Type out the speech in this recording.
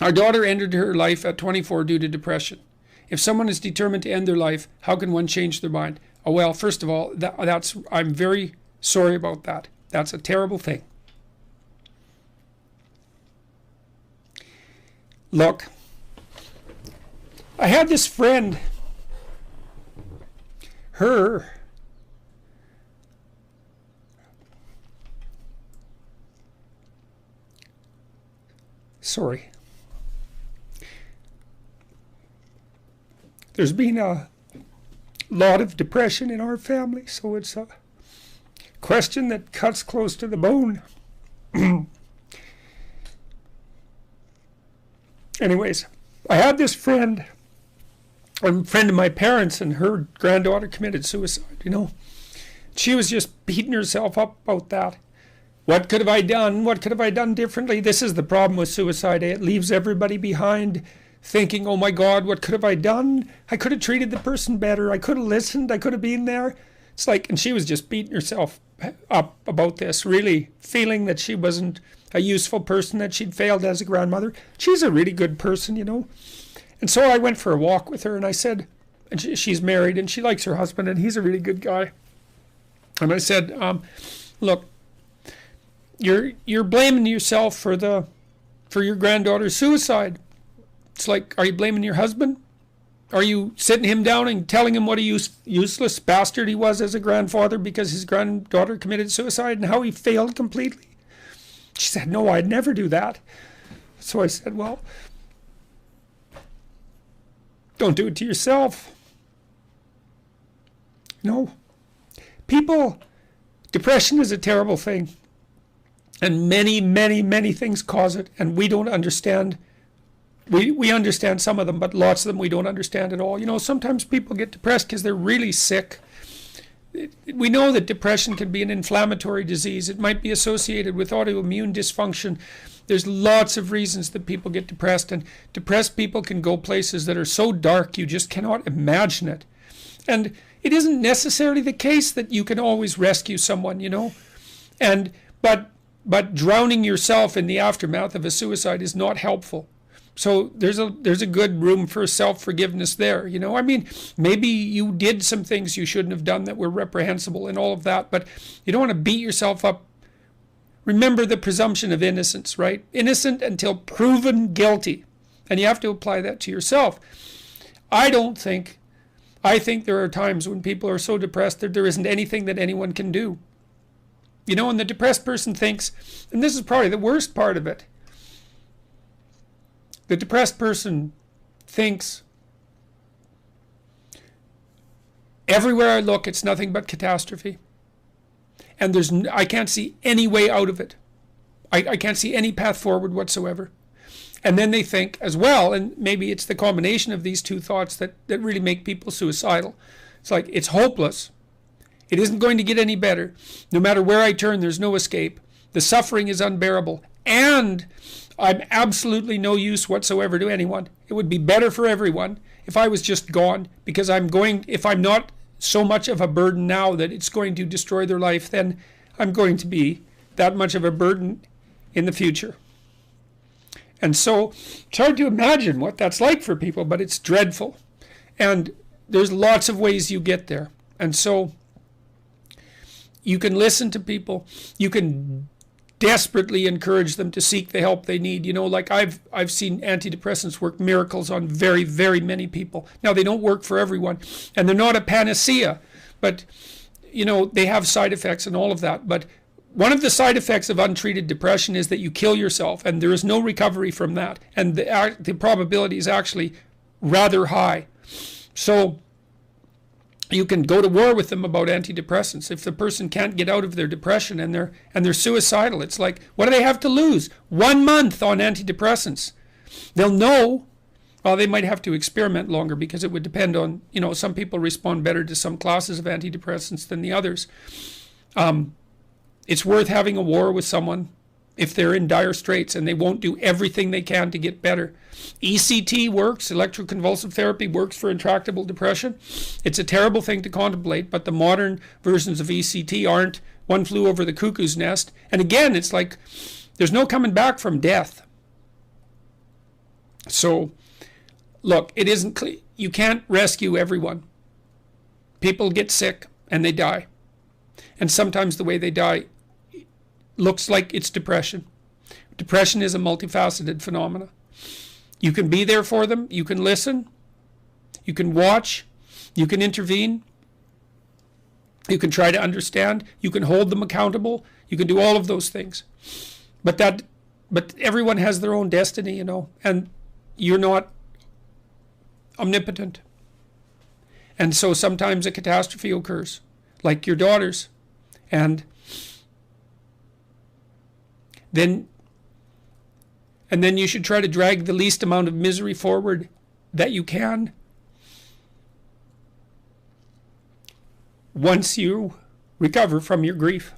Our daughter ended her life at 24 due to depression. If someone is determined to end their life, how can one change their mind? Oh, well, first of all, I'm very sorry about that. That's a terrible thing. Look, I had this friend, sorry. There's been a lot of depression in our family, so it's a question that cuts close to the bone. Anyways, I had this friend, a friend of my parents, and her granddaughter committed suicide, you know. She was just beating herself up about that. What could have I done? What could have I done differently? This is the problem with suicide. It leaves everybody behind thinking, oh my God, what could have I done? I could have treated the person better. I could have listened. I could have been there. It's like, and she was just beating herself up about this, really feeling that she wasn't a useful person, that she'd failed as a grandmother. She's a really good person, you know. And so I went for a walk with her, and I said, and she's married, and she likes her husband, and he's a really good guy. And I said, look, you're blaming yourself for your granddaughter's suicide. It's like, are you blaming your husband? Are you sitting him down and telling him what a useless bastard he was as a grandfather because his granddaughter committed suicide and how he failed completely? She said, no, I'd never do that. So I said, well, don't do it to yourself. No. Depression is a terrible thing. And many, many, many things cause it. And we don't understand. We understand some of them, but lots of them we don't understand at all. You know, sometimes people get depressed because they're really sick. We know that depression can be an inflammatory disease. It might be associated with autoimmune dysfunction. There's lots of reasons that people get depressed, and depressed people can go places that are so dark you just cannot imagine it. And it isn't necessarily the case that you can always rescue someone, you know. But drowning yourself in the aftermath of a suicide is not helpful. So there's a good room for self-forgiveness there, you know. I mean, maybe you did some things you shouldn't have done that were reprehensible and all of that, but you don't want to beat yourself up. Remember the presumption of innocence, right? Innocent until proven guilty. And you have to apply that to yourself. I think there are times when people are so depressed that there isn't anything that anyone can do. You know, and the depressed person thinks, and this is probably the worst part of it, the depressed person thinks, everywhere I look, it's nothing but catastrophe. And I can't see any way out of it. I can't see any path forward whatsoever. And then they think as well, and maybe it's the combination of these two thoughts that really make people suicidal. It's like, it's hopeless. It isn't going to get any better. No matter where I turn, there's no escape. The suffering is unbearable. And I'm absolutely no use whatsoever to anyone. It would be better for everyone if I was just gone, because if I'm not so much of a burden now that it's going to destroy their life, then I'm going to be that much of a burden in the future. And so it's hard to imagine what that's like for people, but it's dreadful. And there's lots of ways you get there. And so you can listen to people. You can desperately encourage them to seek the help they need. You know, like I've seen antidepressants work miracles on very, very many people. Now, they don't work for everyone, and they're not a panacea, but, you know, they have side effects and all of that. But one of the side effects of untreated depression is that you kill yourself, and there is no recovery from that. And the probability is actually rather high. So you can go to war with them about antidepressants. If the person can't get out of their depression and they're suicidal, it's like, what do they have to lose? 1 month on antidepressants. They'll know. Well, they might have to experiment longer, because it would depend on, you know, some people respond better to some classes of antidepressants than the others. It's worth having a war with someone if they're in dire straits and they won't do everything they can to get better. ECT works, electroconvulsive therapy works for intractable depression. It's a terrible thing to contemplate, but the modern versions of ECT aren't. One flew over the cuckoo's nest. And again, it's like there's no coming back from death. So, look, it isn't you can't rescue everyone. People get sick and they die. And sometimes the way they die looks like it's depression. Depression is a multifaceted phenomenon. You can be there for them, you can listen, you can watch, you can intervene, you can try to understand, you can hold them accountable, you can do all of those things. But everyone has their own destiny, you know, and you're not omnipotent. And so sometimes a catastrophe occurs, like your daughter's. And then you should try to drag the least amount of misery forward that you can. Once you recover from your grief.